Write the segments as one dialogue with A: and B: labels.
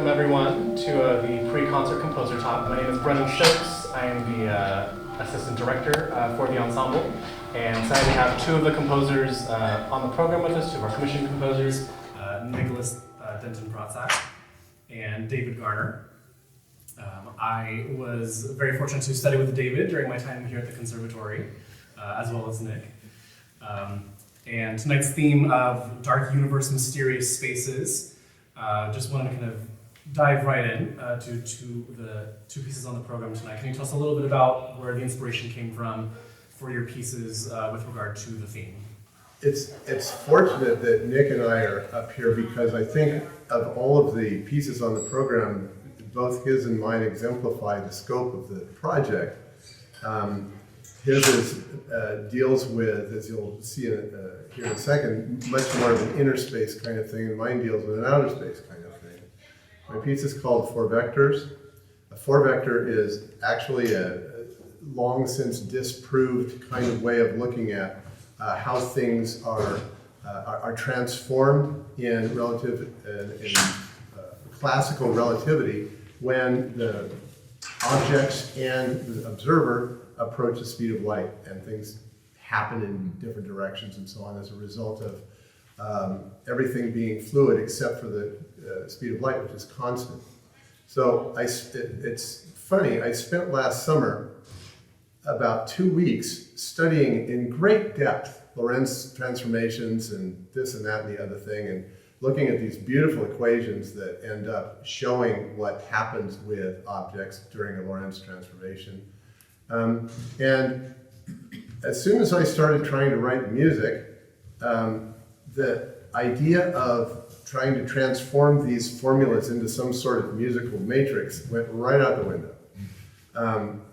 A: welcome everyone to the pre-concert composer talk. My name is Brennan Stokes. I am the assistant director for the Ensemble, and sadly we have two of the composers on the program with us, two of our commissioned composers, Nicholas Denton Protsack and David Garner. I was very fortunate to study with David during my time here at the Conservatory, as well as Nick. And tonight's theme of Dark Universe, Mysterious Spaces, just wanted to kind of dive right in to the two pieces on the program tonight. Can you tell us a little bit about where the inspiration came from for your pieces with regard to the theme?
B: It's fortunate that Nick and I are up here because I think of all of the pieces on the program, both his and mine exemplify the scope of the project. His deals with, as you'll see here in a second, much more of an inner space kind of thing, and mine deals with an outer space kind of thing. My piece is called Four Vectors. A four vector is actually a long since disproved kind of way of looking at how things are transformed in classical relativity when the objects and the observer approach the speed of light, and things happen in different directions and so on as a result of everything being fluid except for the speed of light, which is constant. So it's funny, I spent last summer about 2 weeks studying in great depth Lorentz transformations and this and that and the other thing, and looking at these beautiful equations that end up showing what happens with objects during a Lorentz transformation. And as soon as I started trying to write music, the idea of trying to transform these formulas into some sort of musical matrix went right out the window.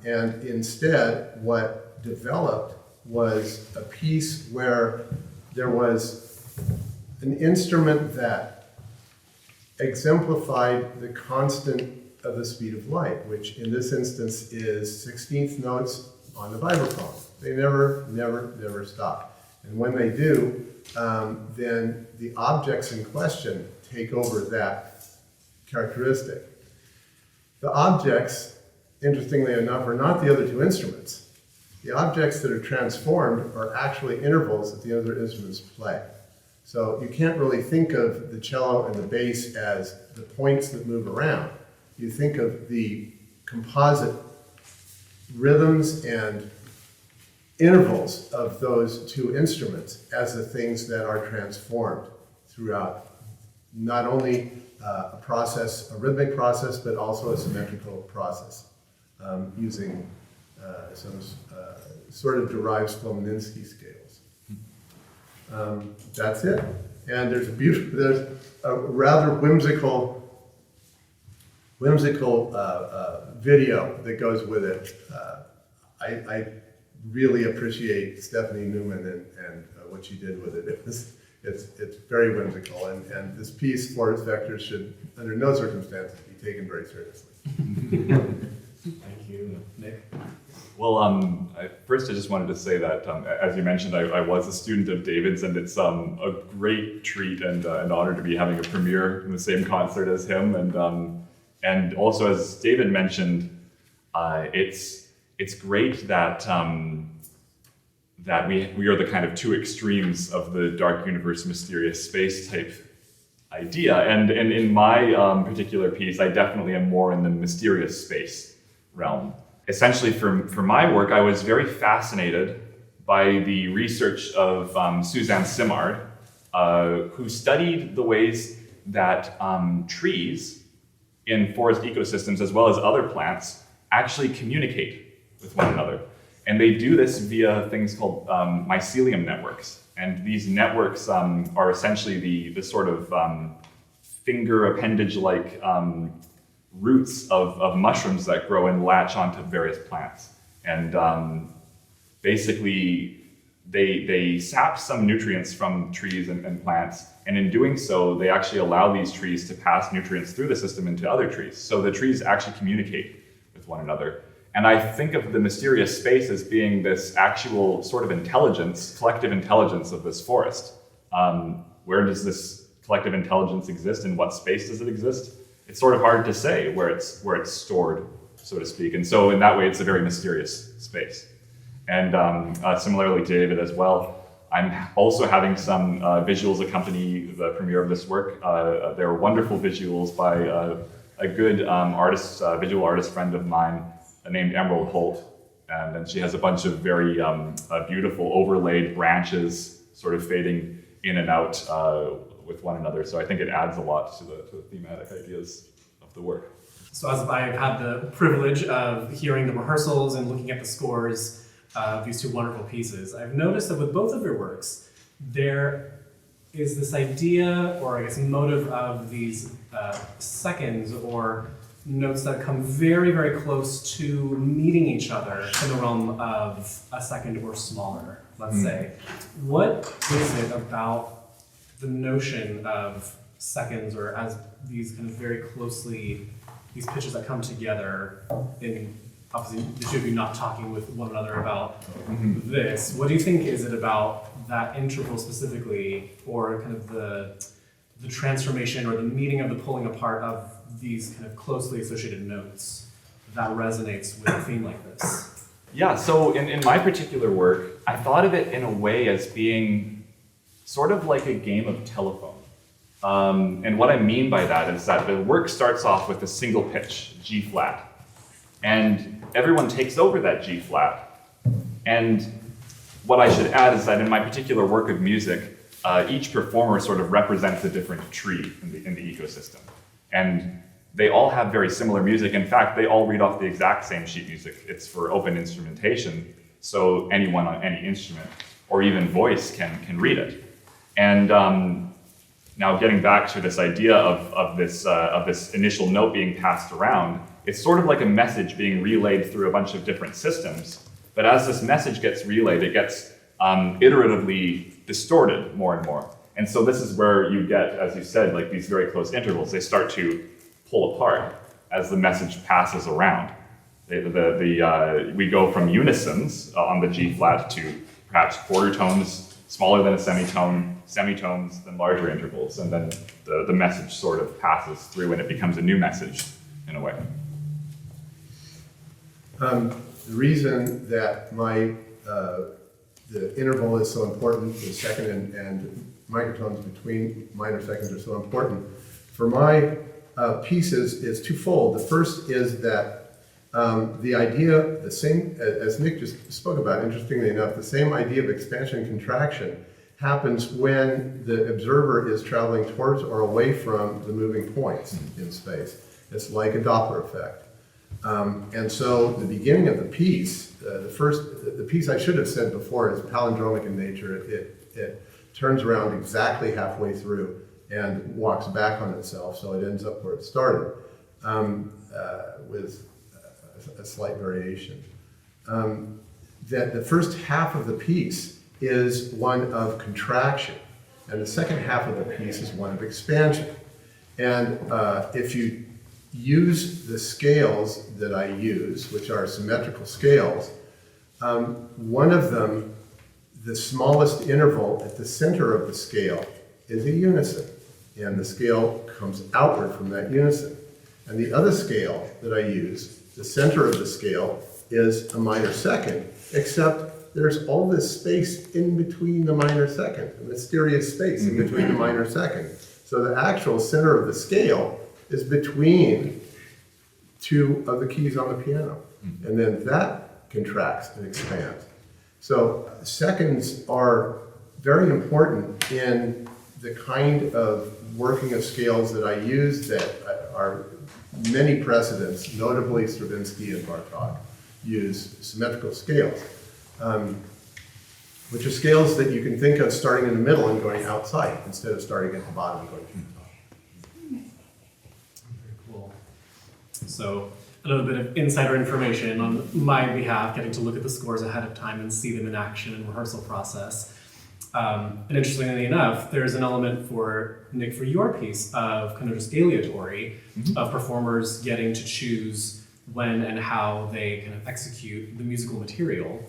B: And instead, what developed was a piece where there was an instrument that exemplified the constant of the speed of light, which in this instance is 16th notes on the vibraphone. They never stop. And when they do, then the objects in question take over that characteristic. The objects, interestingly enough, are not the other two instruments. The objects that are transformed are actually intervals that the other instruments play. So you can't really think of the cello and the bass as the points that move around. You think of the composite rhythms and intervals of those two instruments as the things that are transformed throughout not only a rhythmic process, but also a symmetrical process using some sort of derived Slomaninsky scales. That's it. And there's a rather whimsical video that goes with it. I really appreciate Stephanie Newman and what she did with it. It's very whimsical, and this piece, for its vectors, should under no circumstances be taken very seriously.
A: Thank you, Nick.
C: Well, first I just wanted to say that, as you mentioned, I was a student of David's, and it's a great treat and an honor to be having a premiere in the same concert as him. And also, as David mentioned, it's great that that we are the kind of two extremes of the dark universe, mysterious space type idea. And in my particular piece, I definitely am more in the mysterious space realm. Essentially, for my work, I was very fascinated by the research of Suzanne Simard, who studied the ways that trees in forest ecosystems, as well as other plants, actually communicate with one another. And they do this via things called Mycelium Networks. And these networks are essentially the sort of finger appendage-like roots of mushrooms that grow and latch onto various plants. And basically, they sap some nutrients from trees and plants, and in doing so, they actually allow these trees to pass nutrients through the system into other trees. So the trees actually communicate with one another. And I think of the mysterious space as being this actual sort of intelligence, collective intelligence of this forest. Where does this collective intelligence exist? In what space does it exist? it's sort of hard to say where it's stored, so to speak. And so in that way, it's a very mysterious space. And similarly to David as well, I'm also having some visuals accompany the premiere of this work. There are wonderful visuals by a good visual artist friend of mine named Emerald Holt. And then she has a bunch of very beautiful overlaid branches sort of fading in and out with one another. So I think it adds a lot to the thematic ideas of the work.
A: So as I've had the privilege of hearing the rehearsals and looking at the scores of these two wonderful pieces, I've noticed that with both of your works, there is this idea, or I guess motive, of these seconds or notes that come very, very close to meeting each other in the realm of a second or smaller, let's say. What is it about the notion of seconds, or as these kind of very closely, these pitches that come together in, obviously the two of you not talking with one another about this, what do you think is it about that interval specifically, or kind of the transformation or the meeting of the pulling apart of these kind of closely associated notes that resonates with a theme like this?
C: Yeah, so in my particular work, I thought of it in a way as being sort of like a game of telephone. And what I mean by that is that the work starts off with a single pitch, G flat, and everyone takes over that G flat. And what I should add is that in my particular work of music, each performer sort of represents a different tree in the ecosystem. And they all have very similar music. In fact, they all read off the exact same sheet music. It's for open instrumentation, so anyone on any instrument, or even voice, can read it. And now getting back to this idea of this initial note being passed around, it's sort of like a message being relayed through a bunch of different systems. But as this message gets relayed, it gets iteratively distorted more and more. And so this is where you get, as you said, like these very close intervals. They start to pull apart as the message passes around. We go from unisons on the G flat to perhaps quarter tones smaller than a semitone, semitones, then larger intervals, and then the message sort of passes through and it becomes a new message in a way.
B: The reason that the interval is so important, the second and microtones between minor seconds are so important, for my pieces is twofold. The first is that the idea, the same, as Nick just spoke about, interestingly enough, the same idea of expansion and contraction happens when the observer is traveling towards or away from the moving points in space. It's like a Doppler effect. And so the beginning of the piece, the piece I should have said before is palindromic in nature. It turns around exactly halfway through and walks back on itself, so it ends up where it started, with a slight variation. That the first half of the piece is one of contraction, and the second half of the piece is one of expansion. And if you use the scales that I use, which are symmetrical scales, one of them, the smallest interval at the center of the scale, is a unison, and the scale comes outward from that unison. And the other scale that I use, the center of the scale, is a minor second, except there's all this space in between the minor second, a mysterious space in between the minor second. So the actual center of the scale is between two of the keys on the piano. And then that contracts and expands. So seconds are very important in the kind of working of scales that I use that are many precedents, notably Stravinsky and Bartók, use symmetrical scales, which are scales that you can think of starting in the middle and going outside instead of starting at the bottom and going to the top.
A: Very cool. So a little bit of insider information on my behalf, getting to look at the scores ahead of time and see them in action in rehearsal process. And interestingly enough, there's an element for Nick, for your piece, of kind of just aleatory, of performers getting to choose when and how they kind of execute the musical material.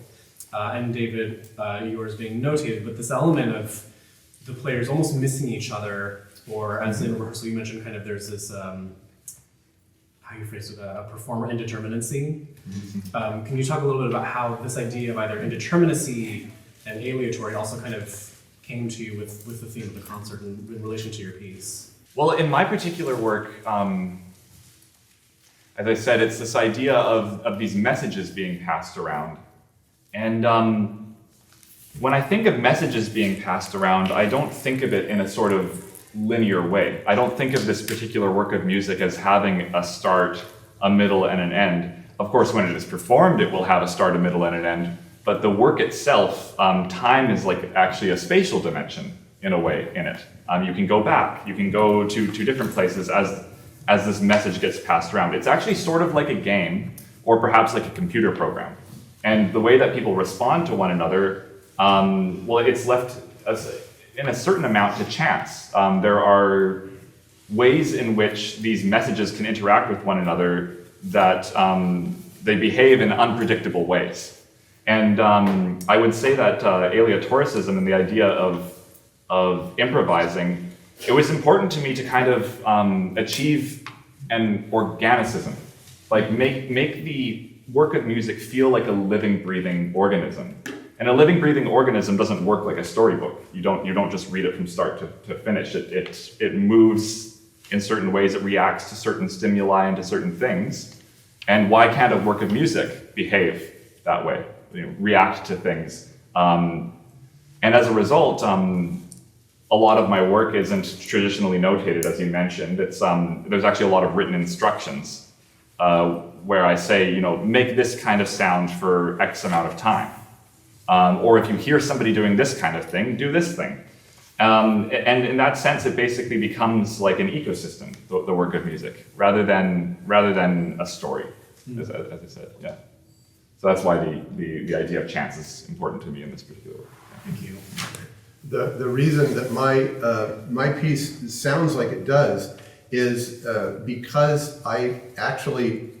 A: And David, yours being notated, but this element of the players almost missing each other, or as in rehearsal you mentioned, kind of there's this how you phrase it, a performer indeterminacy. Can you talk a little bit about how this idea of either indeterminacy and aleatory also kind of came to you with the theme of the concert in relation to your piece?
C: Well, in my particular work, as I said, it's this idea of these messages being passed around. And when I think of messages being passed around, I don't think of it in a sort of linear way. I don't think of this particular work of music as having a start, a middle, and an end. Of course, when it is performed, it will have a start, a middle, and an end. But the work itself, time is like actually a spatial dimension in a way in it. You can go back, you can go to different places as this message gets passed around. It's actually sort of like a game, or perhaps like a computer program. And the way that people respond to one another, well, it's left in a certain amount to chance. There are ways in which these messages can interact with one another that they behave in unpredictable ways. And I would say that aleatoricism and the idea of improvising, it was important to me to kind of achieve an organicism, like make the work of music feel like a living, breathing organism. And a living, breathing organism doesn't work like a storybook. You don't just read it from start to finish. It moves in certain ways. It reacts to certain stimuli and to certain things. And why can't a work of music behave that way? React to things. And as a result, a lot of my work isn't traditionally notated, as you mentioned. It's there's actually a lot of written instructions where I say, make this kind of sound for X amount of time. Or if you hear somebody doing this kind of thing, do this thing. And in that sense, it basically becomes like an ecosystem, the work of music, rather than a story, as I said, yeah. So that's why the idea of chance is important to me in this particular work.
A: Thank you.
B: The reason that my piece sounds like it does is because I actually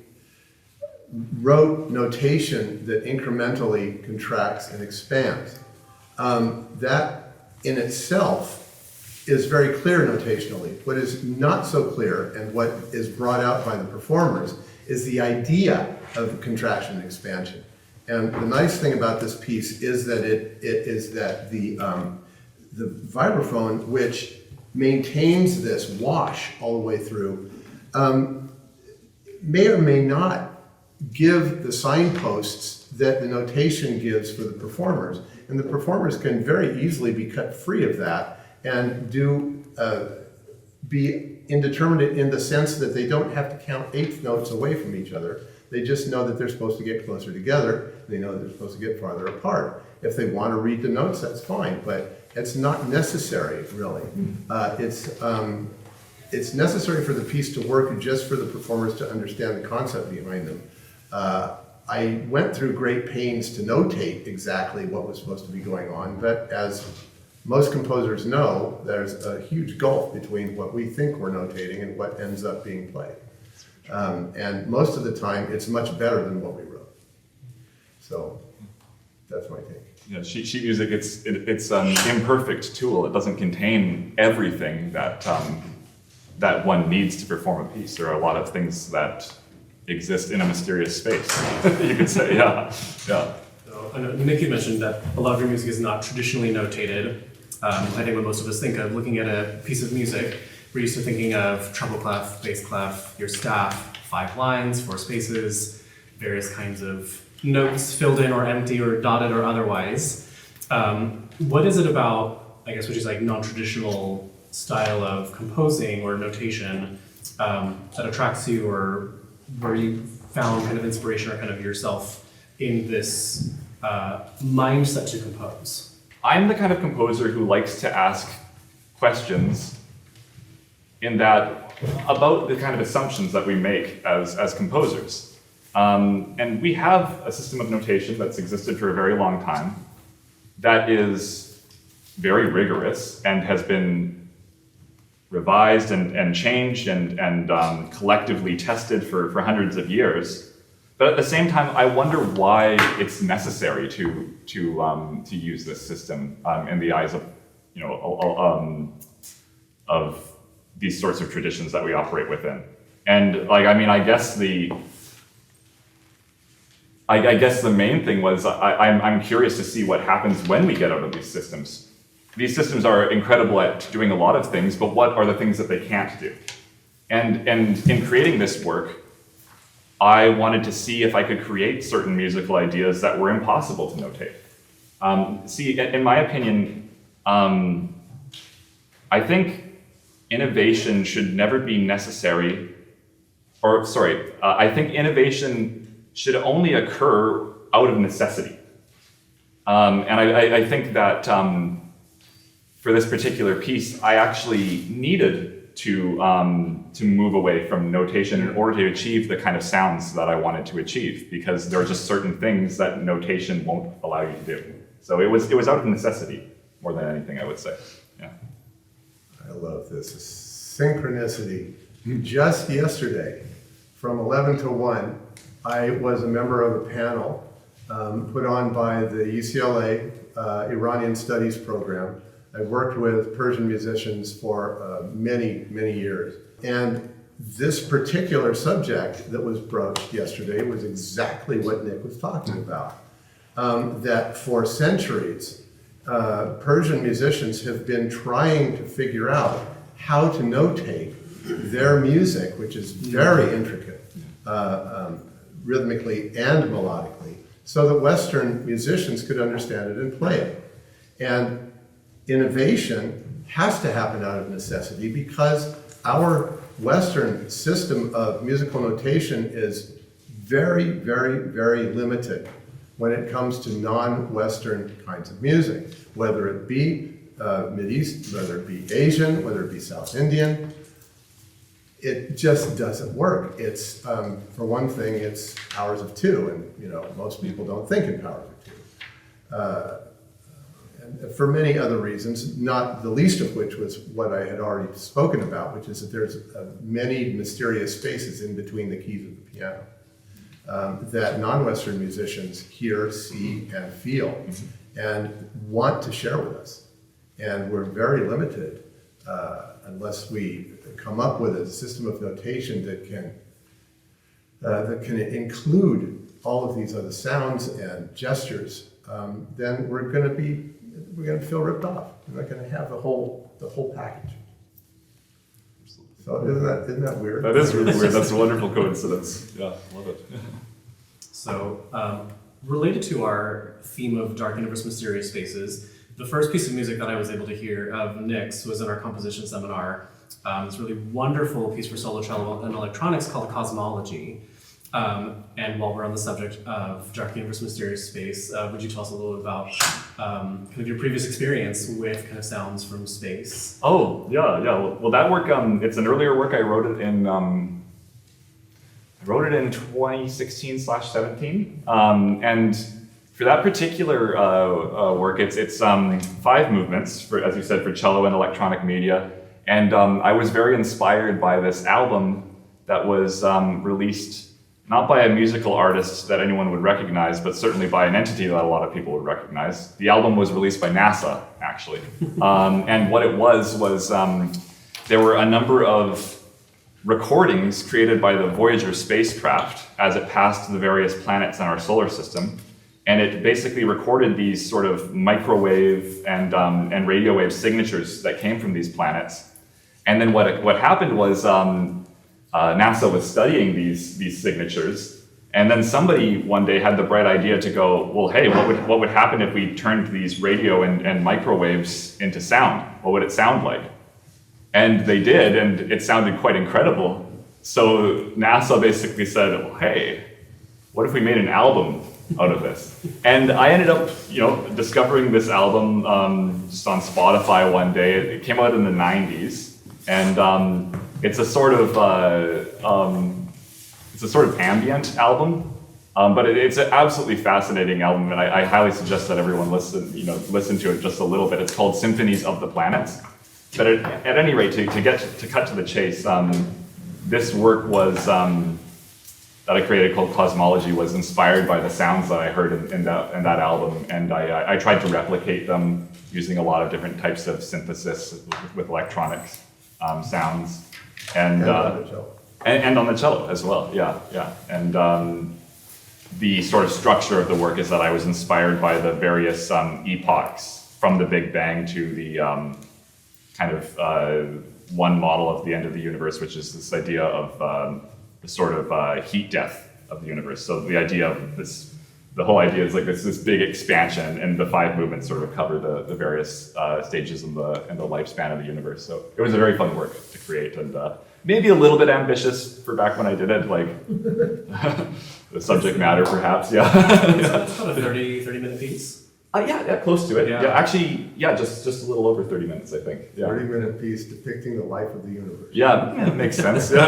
B: wrote notation that incrementally contracts and expands. That in itself is very clear notationally. What is not so clear and what is brought out by the performers is the idea of contraction and expansion. And the nice thing about this piece is that the vibraphone, which maintains this wash all the way through, may or may not give the signposts that the notation gives for the performers. And the performers can very easily be cut free of that and be indeterminate in the sense that they don't have to count eighth notes away from each other. They just know that they're supposed to get closer together. They know that they're supposed to get farther apart. If they want to read the notes, that's fine, but it's not necessary, really. It's necessary for the piece to work just for the performers to understand the concept behind them. I went through great pains to notate exactly what was supposed to be going on, but as most composers know, there's a huge gulf between what we think we're notating and what ends up being played. And most of the time, it's much better than what we wrote. So that's my take.
C: Yeah, sheet music, it's an imperfect tool. It doesn't contain everything that that one needs to perform a piece. There are a lot of things that exist in a mysterious space, you could say, yeah.
A: So, I know Nick, you mentioned that a lot of your music is not traditionally notated. I think when most of us think of looking at a piece of music, we're used to thinking of treble clef, bass clef, your staff, 5 lines, 4 spaces, various kinds of notes filled in or empty or dotted or otherwise. What is it about, I guess, which is like non-traditional style of composing or notation that attracts you, or where you found kind of inspiration or kind of yourself in this mindset to compose?
C: I'm the kind of composer who likes to ask questions in that about the kind of assumptions that we make as composers. And we have a system of notation that's existed for a very long time that is very rigorous and has been revised and changed and collectively tested for hundreds of years. But at the same time, I wonder why it's necessary to use this system in the eyes of of these sorts of traditions that we operate within. And like, I mean, I guess the main thing was I'm curious to see what happens when we get out of these systems. These systems are incredible at doing a lot of things, but what are the things that they can't do? And in creating this work, I wanted to see if I could create certain musical ideas that were impossible to notate. See, in my opinion, I think innovation should never be necessary, I think innovation should only occur out of necessity. And I think that for this particular piece, I actually needed to move away from notation in order to achieve the kind of sounds that I wanted to achieve, because there are just certain things that notation won't allow you to do. So it was out of necessity more than anything, I would say. Yeah.
B: I love this. Synchronicity. Just yesterday, from 11 to 1, I was a member of a panel put on by the UCLA Iranian Studies program. I've worked with Persian musicians for many, many years. And this particular subject that was broached yesterday was exactly what Nick was talking about. That for centuries, Persian musicians have been trying to figure out how to notate their music, which is very intricate, rhythmically and melodically, so that Western musicians could understand it and play it. And innovation has to happen out of necessity, because our Western system of musical notation is very, very, very limited when it comes to non-Western kinds of music, whether it be Mideast, whether it be Asian, whether it be South Indian. It just doesn't work. It's, for one thing, it's powers of two, and most people don't think in powers of two. And for many other reasons, not the least of which was what I had already spoken about, which is that there's many mysterious spaces in between the keys of the piano that non-Western musicians hear, see, and feel, and want to share with us. And we're very limited unless we come up with a system of notation that can include all of these other sounds and gestures. Then we're going to feel ripped off. We're not going to have the whole package. So isn't that weird?
C: That is really weird. That's a wonderful coincidence. Yeah, love it.
A: So, related to our theme of dark universe, mysterious spaces, the first piece of music that I was able to hear of Nick's was in our composition seminar. It's a really wonderful piece for solo cello and electronics called Cosmology. And while we're on the subject of dark universe, mysterious space, would you tell us a little bit about kind of your previous experience with kind of sounds from space?
C: Oh, yeah. Well, that work, it's an earlier work. I wrote it in 2016/17. And for that particular work, it's 5 movements, for, as you said, for cello and electronic media. And I was very inspired by this album that was released not by a musical artist that anyone would recognize, but certainly by an entity that a lot of people would recognize. The album was released by NASA, actually. And what it was there were a number of recordings created by the Voyager spacecraft as it passed the various planets in our solar system. And it basically recorded these sort of microwave and radio wave signatures that came from these planets. And then what happened was NASA was studying these signatures, and then somebody one day had the bright idea to go, well, hey, what would happen if we turned these radio and microwaves into sound? What would it sound like? And they did, and it sounded quite incredible. So NASA basically said, well, hey, what if we made an album out of this? And I ended up, discovering this album just on Spotify one day. It came out in the 90s, and it's a sort of ambient album, but it's an absolutely fascinating album, and I highly suggest that everyone listen to it just a little bit. It's called Symphonies of the Planets. But at any rate, to cut to the chase, this work was that I created called Cosmology was inspired by the sounds that I heard in that album, and I tried to replicate them using a lot of different types of synthesis with electronics sounds. And And on the cello as well, yeah. And the sort of structure of the work is that I was inspired by the various epochs from the Big Bang to the kind of one model of the end of the universe, which is this idea of the sort of heat death of the universe. So the idea of this, the whole idea is like this big expansion, and the 5 movements sort of cover the various stages in the lifespan of the universe. So it was a very fun work to create, and maybe a little bit ambitious for back when I did it, like the subject matter perhaps, yeah.
A: That's about a 30-minute piece.
C: Yeah, close to it.
A: Yeah.
C: Yeah, actually, yeah, just a little over 30 minutes, I think. Yeah.
B: 30-minute piece depicting the life of the universe.
C: Yeah, that makes sense. Yeah.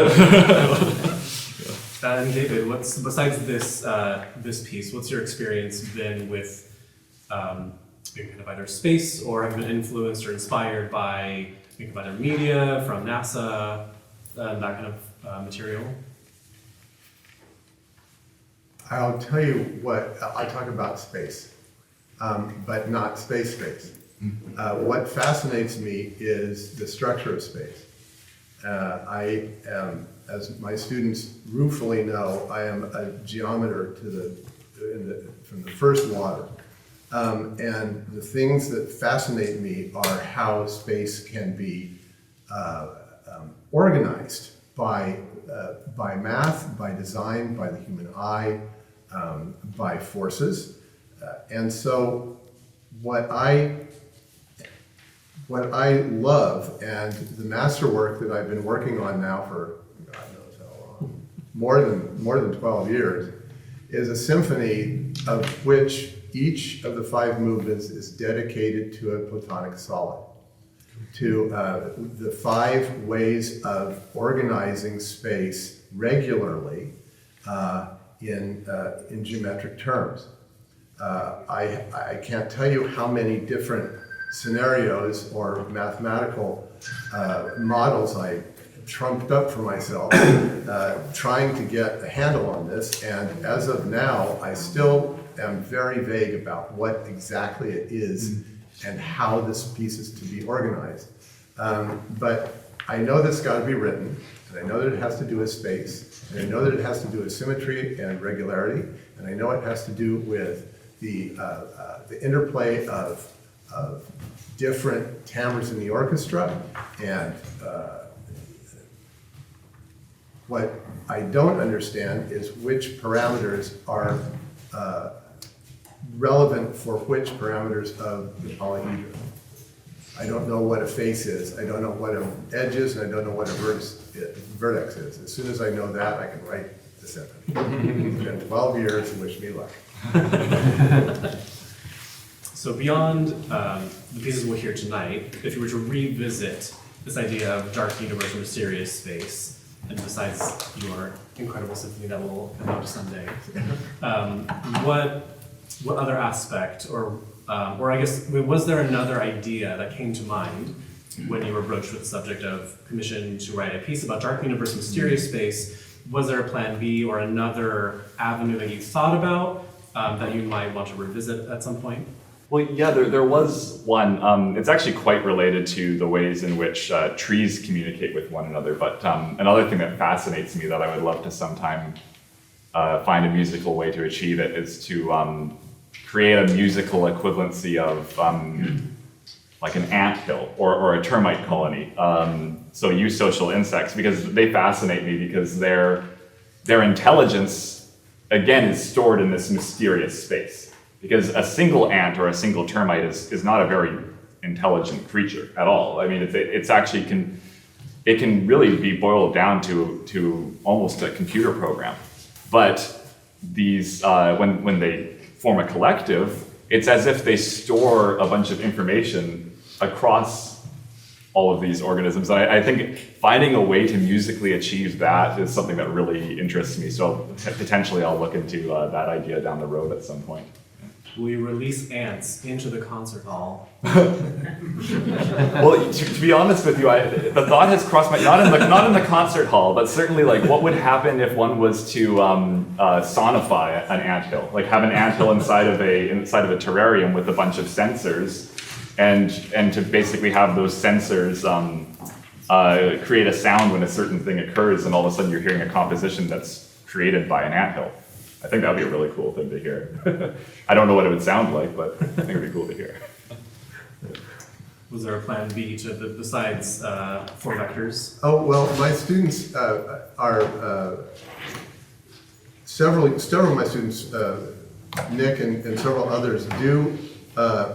A: And David, besides this piece, what's your experience been with maybe kind of either space, or have you been influenced or inspired by maybe either media from NASA, that kind of material?
B: I'll tell you what, I talk about space, but not space. What fascinates me is the structure of space. I am, as my students ruefully know, I am a geometer from the first water. And the things that fascinate me are how space can be organized by math, by design, by the human eye, by forces. And so what I love, and the masterwork that I've been working on now for God knows how long, more than 12 years, is a symphony of which each of the 5 movements is dedicated to a Platonic solid, to the 5 ways of organizing space regularly in geometric terms. I can't tell you how many different scenarios or mathematical models I trumped up for myself trying to get a handle on this, and as of now I still am very vague about what exactly it is and how this piece is to be organized. But I know that's got to be written, and I know that it has to do with space, and I know that it has to do with symmetry and regularity, and I know it has to do with the interplay of different timbres in the orchestra, and what I don't understand is which parameters are relevant for which parameters of the polyhedron. I don't know what a face is, I don't know what an edge is, and I don't know what a vertex is. As soon as I know that, I can write the symphony. It's been 12 years, and wish me luck.
A: So beyond the pieces we'll hear tonight, if you were to revisit this idea of dark universe or mysterious space, and besides your incredible symphony that will come out someday, what other aspect, or I guess, was there another idea that came to mind when you were broached with the subject of commission to write a piece about dark universe, mysterious space? Was there a plan B or another avenue that you thought about that you might want to revisit at some point?
C: Well, yeah, there was one. It's actually quite related to the ways in which trees communicate with one another. But another thing that fascinates me that I would love to sometime find a musical way to achieve it is to create a musical equivalency of like an anthill or a termite colony. So eusocial insects, because they fascinate me because their intelligence, again, is stored in this mysterious space. Because a single ant or a single termite is not a very intelligent creature at all. I mean, it's actually it can really be boiled down to almost a computer program. But these when they form a collective, it's as if they store a bunch of information across all of these organisms. And I think finding a way to musically achieve that is something that really interests me. So potentially I'll look into that idea down the road at some point.
A: Will you release ants into the concert hall?
C: Well, to be honest with you, the thought has crossed my not in the concert hall, but certainly like what would happen if one was to sonify an anthill, like have an anthill inside of a terrarium with a bunch of sensors, and to basically have those sensors create a sound when a certain thing occurs, and all of a sudden you're hearing a composition that's created by an anthill. I think that would be a really cool thing to hear. I don't know what it would sound like, but I think it would be cool to hear.
A: Was there a plan B to besides 4 vectors?
B: Oh, well, my students are, several of my students, Nick and several others, do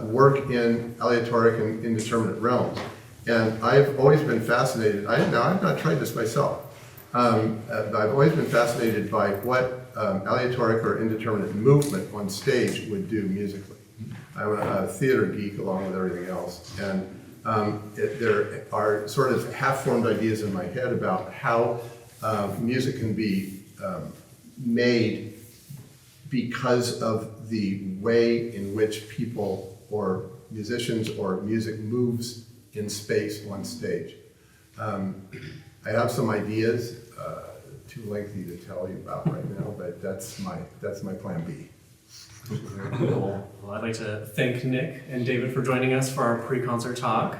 B: work in aleatoric and indeterminate realms. And I've always been fascinated, I've not tried this myself, but I've always been fascinated by what aleatoric or indeterminate movement on stage would do musically. I'm a theater geek along with everything else, and there are sort of half-formed ideas in my head about how music can be made because of the way in which people or musicians or music moves in space on stage. I have some ideas, too lengthy to tell you about right now, but that's my plan B.
A: Cool. Well, I'd like to thank Nick and David for joining us for our pre-concert talk.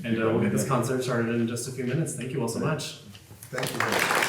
A: And we'll get this concert started in just a few minutes. Thank you all so much.
B: Thank you very much.